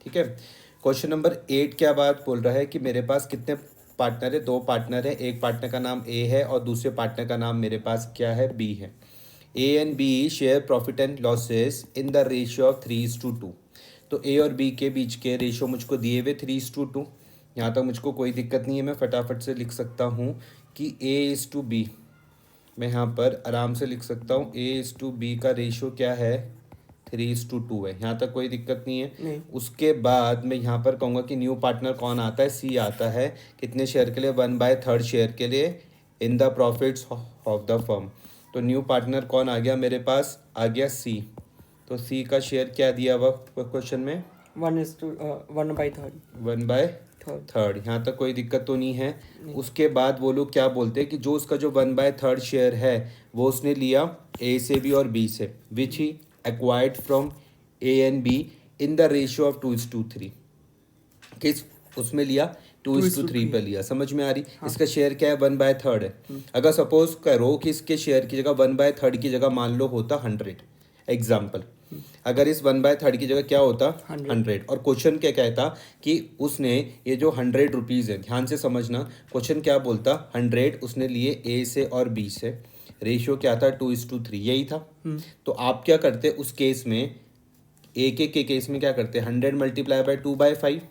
ठीक है। Question number 8 क्या बात बोल रहा है कि मेरे पास कितने पार्टनर है, 2 पार्टनर है, एक पार्टनर का नाम ए है और दूसरे पार्टनर का नाम मेरे पास क्या है, बी है। A and B share profit and losses in the ratio of 3:2। तो ए और बी के बीच के रेशियो मुझको दिए हुए 3:2। यहाँ तक मुझको कोई दिक्कत नहीं है, मैं फटाफट से लिख सकता हूँ कि A/B, मैं यहाँ पर आराम से लिख सकता हूँ A/B का रेशियो क्या है, 3:2 है। यहाँ तक कोई दिक्कत नहीं है। नहीं। उसके बाद मैं यहाँ पर कहूँगा कि न्यू पार्टनर कौन आता है, सी आता है। कितने शेयर के लिए, 1/3 शेयर के लिए in the profits of the firm. तो न्यू पार्टनर कौन आ गया मेरे पास, आ गया सी। तो सी का शेयर क्या दिया हुआ क्वेश्चन में, 1/3। 1/3। यहाँ तक कोई दिक्कत तो नहीं है। उसके बाद वो लोग क्या बोलते हैं कि जो उसका जो 1/3 शेयर है वो उसने लिया ए से भी और बी से, which he acquired from A and B in the ratio of 2:3। किस उसमें लिया, 2:3 पे लिया। समझ में आ रही। हाँ। इसका शेयर क्या है, 1/3 है। अगर सपोज करो कि इसके शेयर की जगह 1/3 की जगह मान लो होता 100, एग्जाम्पल, अगर इस 1/3 की जगह क्या होता 100, और क्वेश्चन क्या कहता कि उसने ये जो 100 रुपीज़ है, ध्यान से समझना, क्वेश्चन क्या बोलता, 100 उसने लिए ए से और बी से, रेशियो क्या था 2:3, यही था। तो आप क्या करते उस केस में, ए के केस में क्या करते, 100 मल्टीप्लाई बाय 2/5,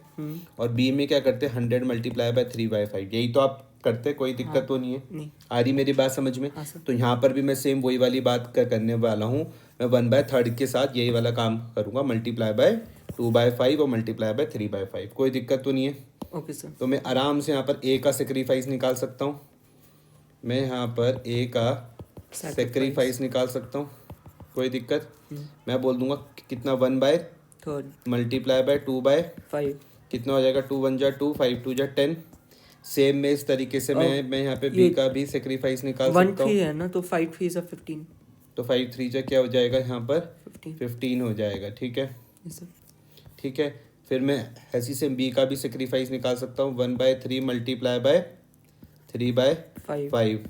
और बी में क्या करते, 100 मल्टीप्लाई बाय 3/5, यही तो आप करते, कोई दिक्कत तो नहीं है। नहीं। आ रही मेरी बात समझ में। हाँ सर। तो यहाँ पर भी मैं सेम वही वाली बात करने वाला हूँ। मैं 1/3 के साथ यही वाला काम करूँगा, मल्टीप्लाई बाय 2/5 और मल्टीप्लाई बाय 3/5, कोई दिक्कत तो नहीं है। Okay sir. तो मैं आराम से यहाँ पर ए का सेक्रीफाइस निकाल सकता हूँ, मैं यहाँ पर ए का सेक्रीफाइस निकाल सकता हूँ, कोई दिक्कत। मैं बोल दूंगा कितना, 1/3 मल्टीप्लाई बाय 2/5, कितना हो जाएगा, 2 1 जा 2, 5 2 जा 10। सेम में इस तरीके से मैं यहाँ पे बी का भी सेक्रीफाइस निकाल सकता हूँ। 1 3 है ना, तो 5 3 से 15, तो 5 3 जा क्या हो जाएगा, यहाँ पर 15 हो जाएगा। ठीक है, ठीक है। फिर मैं ऐसी से बी का भी सेक्रीफाइस निकाल सकता हूँ, 1/3 मल्टीप्लाई बाय 3/5,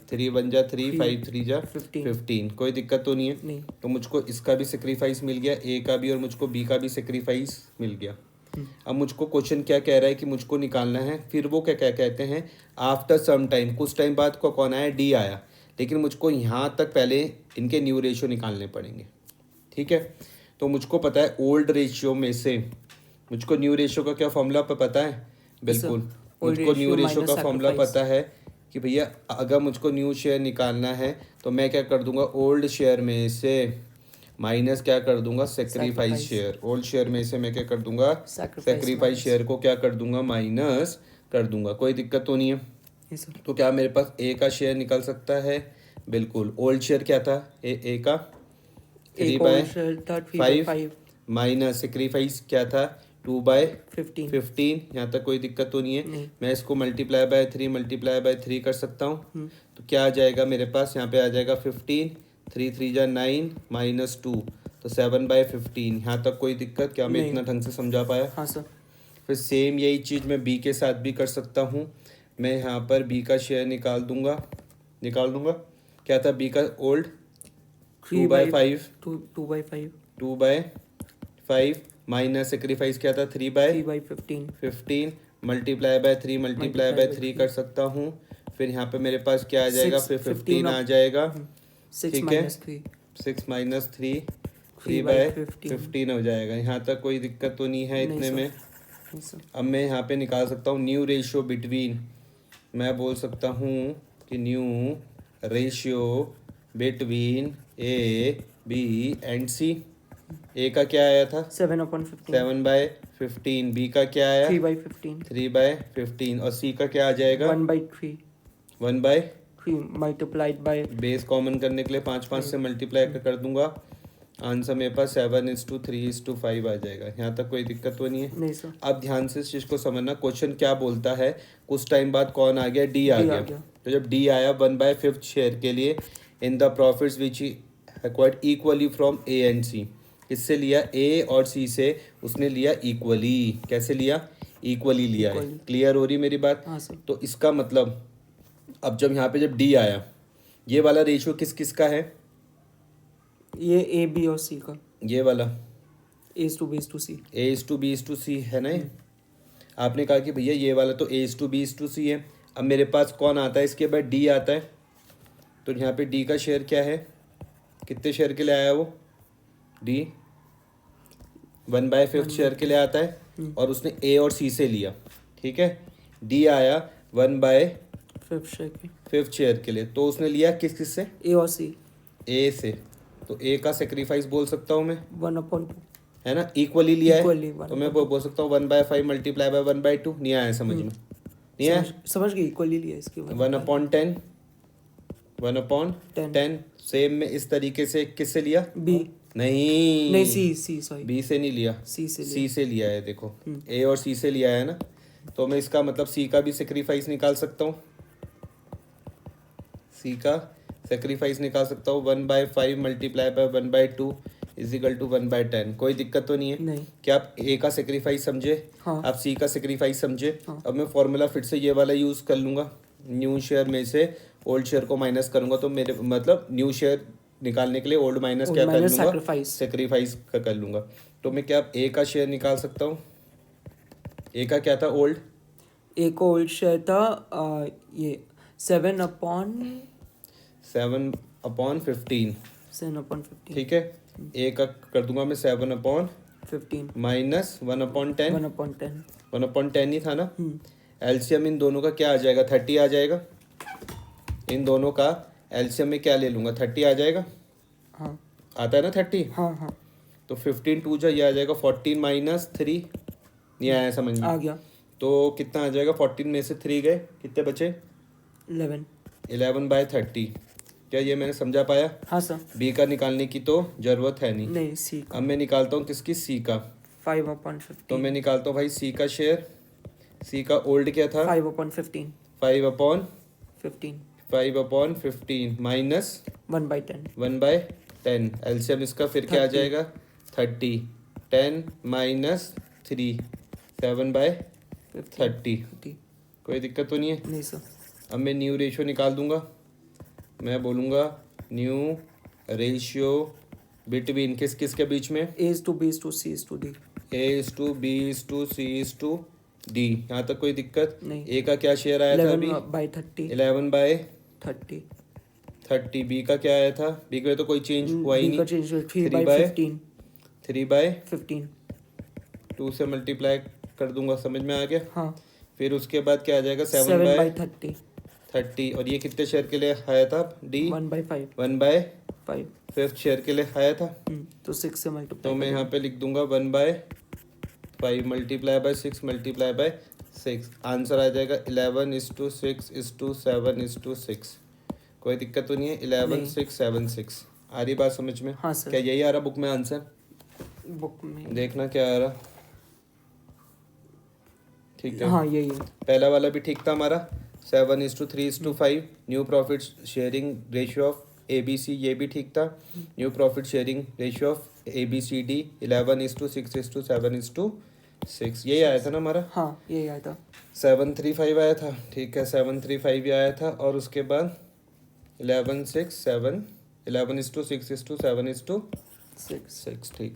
3 1 जा 3, 5 3 जा 15, कोई दिक्कत तो नहीं है। नहीं। तो मुझको इसका भी सेक्रीफाइस मिल गया, ए का भी, और मुझको बी का भी सेक्रीफाइस मिल गया। अब मुझको क्वेश्चन क्या कह रहा है कि मुझको निकालना है, फिर वो क्या क्या कहते हैं, आफ्टर सम टाइम, कुछ टाइम बाद को कौन आया, डी आया, लेकिन मुझको यहाँ तक पहले इनके न्यू रेशियो निकालने पड़ेंगे। ठीक है, तो मुझको पता है ओल्ड रेशियो में से, मुझको न्यू रेशियो का क्या फॉर्मूला पता है, बिल्कुल मुझको न्यू रेशियो का फॉर्मूला पता है कि भैया अगर मुझको न्यू शेयर निकालना है तो मैं क्या कर दूंगा, ओल्ड शेयर में से माइनस क्या कर दूंगा, सेक्रीफाइस शेयर। ओल्ड शेयर में से मैं क्या कर दूंगा, सेक्रीफाइस शेयर को क्या कर दूंगा, माइनस कर दूंगा, कोई दिक्कत तो नहीं है। तो क्या मेरे पास ए का शेयर निकल सकता है, बिल्कुल। ओल्ड शेयर क्या था, ए का 3/5 माइनस सेक्रीफाइस क्या था 2/15, यहाँ तक कोई दिक्कत तो नहीं है। मैं इसको मल्टीप्लाई बाय 3 मल्टीप्लाई बाय 3 कर सकता हूँ। तो क्या आ जाएगा मेरे पास, यहाँ पे आ जाएगा 15, 3 3 जा 9 माइनस 2, तो 7/15। यहाँ तक कोई दिक्कत, क्या मैं इतना ढंग से समझा पाया। हाँ सर। फिर सेम यही चीज़ मैं बी के साथ भी कर सकता हूँ। मैं यहाँ पर बी का शेयर निकाल दूंगा, क्या था बी का ओल्ड, 2/5 माइनस सेक्रीफाइस क्या था 3/15 मल्टीप्लाई बाय 3 मल्टीप्लाई बाय 3 कर सकता हूँ। फिर यहाँ पे मेरे पास क्या आ जाएगा, फिर 15 आ जाएगा, ठीक है। 6 माइनस 3 3/15 हो जाएगा। यहाँ तक कोई दिक्कत तो नहीं है इतने में। अब मैं यहाँ पे निकाल सकता हूँ न्यू रेशियो बिटवीन, मैं बोल सकता हूँ कि new ratio between A B and C. A का क्या आया था 7/15, बी का क्या आया 3/15, और सी का क्या आ जाएगा 1/3 मल्टीप्लाइड बाय, बेस कॉमन करने के लिए 5 से मल्टीप्लाई कर दूंगा, आंसर मेरे पास 7:3:5 आ जाएगा। यहाँ तक कोई दिक्कत तो नहीं है। नहीं सर। अब ध्यान से इस चीज़ को समझना, क्वेश्चन क्या बोलता है, कुछ टाइम बाद कौन आ गया, डी आ गया। तो जब डी आया 1/5 शेयर के लिए in the profits which acquired equally from A and C, इससे लिया ए और सी से उसने लिया इक्वली, कैसे लिया, इक्वली लिया है। क्लियर हो रही मेरी बात। हाँ सर। तो इसका मतलब अब जब यहाँ पे जब डी आया, ये वाला रेशियो किस किस का है, ये ए बी और सी का, ये वाला A is to B is to C. A is to B is to C है ना ये? आपने कहा कि भैया ये वाला तो A is to B is to C है। अब मेरे पास कौन आता है, इसके बाद D आता है, तो यहाँ पे D का शेयर क्या है, कितने शेयर के लिए आया वो, D 1/5 शेयर के लिए आता है, और उसने A और C से लिया, ठीक है। D आया 1/5 5 शेयर के लिए, तो उसने लिया किस किस से, A और C. A से, तो A का सेक्रीफाइस बोल सकता हूँ मैं, 1/2. है ना, इक्वली लिया Equally, है, तो मैं बोल सकता हूँ 1/5 मल्टीप्लाई बाय 1/2। नहीं आया समझ में, नहीं आया, समझ गई, इक्वली लिया इसके 1/10 1/10 सेम में इस तरीके से किससे लिया, B. नहीं नहीं, C सॉरी, B से नहीं लिया, C से C से लिया है, देखो A और C से लिया है ना, तो मैं इसका मतलब C का भी सेक्रीफाइस निकाल सकता हूँ, C का सेक्रीफाइस निकाल सकता हूँ 1/5 मल्टीप्लाई बाय 1/2 इजिकल टू 1/10। कोई दिक्कत तो नहीं है, नहीं। क्या आप A का सेक्रीफाइस समझे, हाँ। आप C का सेक्रीफाइस समझे। हाँ। अब मैं फॉर्मूला फिर से ये वाला यूज़ कर लूँगा, न्यू शेयर में से ओल्ड शेयर को माइनस करूँगा, तो मेरे मतलब न्यू शेयर निकालने के लिए ओल्ड माइनस क्या कर लूँगा, सेक्रीफाइस का कर लूँगा। तो मैं क्या A का शेयर निकाल सकता हूँ, A का क्या था ओल्ड, A को ओल्ड शेयर था ये 7/15, 7/15, ठीक है। A का कर दूंगा मैं 7/15 माइनस 1/10, 1/10 ही था ना। एलसीएम इन दोनों का क्या आ जाएगा, 30 आ जाएगा, इन दोनों का एलसीएम में क्या ले लूँगा, 30 आ जाएगा। हाँ आता है ना 30, हाँ तो 15 2 जा, ये आ जाएगा 14 माइनस 3, नहीं आया समझ में, आ गया। तो कितना आ जाएगा, 14 में से 3 गए, कितने बचे, 11/30। क्या ये मैंने समझा पाया। हाँ सर। B का निकालने की तो जरूरत है नहीं, C का। अब मैं निकालता हूँ किसकी, C का, 5/15। तो मैं निकालता हूँ भाई C का शेयर, C का ओल्ड क्या था, 5/15 5/15 माइनस 1/10 1/10, एलसीएम इसका फिर क्या आ 30। जाएगा, 30, 10 माइनस 3 7/30। कोई दिक्कत तो नहीं है। नहीं सर। अब मैं न्यू रेशियो निकाल दूंगा, मैं बोलूँगा न्यू रेशियो बिटवीन किस किस के बीच में, A is to B is to C is to D. A is to B is to C is to D। यहाँ तक कोई दिक्कत नहीं। A का क्या शेयर आया था अभी, 11/30 11/30। B का क्या आया था, B का तो कोई चेंज हुआ ही B का नहीं, चेंज 3/15 3/15 2 से मल्टीप्लाई कर दूंगा, समझ में आ गया। हाँ। फिर उसके बाद क्या आ जाएगा, 7/30 7/30, और ये कितने शेयर के लिए आया था, D 1/5 1/5 शेयर के लिए आया था, तो 6 से मल्टीप्लाई, तो मैं यहाँ पे लिख दूंगा 1/5 multiply by 6 multiply by 6, answer आ जाएगा 11:6:7:6। कोई दिक्कत तो नहीं है, 11:6:7:6। आ रही बात समझ में। हाँ सर। क्या यही आ रहा बुक में आंसर, बुक में देखना क्या आ रहा, ठीक है। हाँ यही है। पहला वाला भी ठीक था हमारा, 7:3:5 new profit sharing ratio of ABC, ये भी ठीक था। New profit sharing ratio of ABCD 11:6:7:6, यही आया था ना हमारा। हाँ यही आया था। 735 आया था, ठीक है, 735 ही आया था, और उसके बाद 11:6:7 11:6:7:6, ठीक।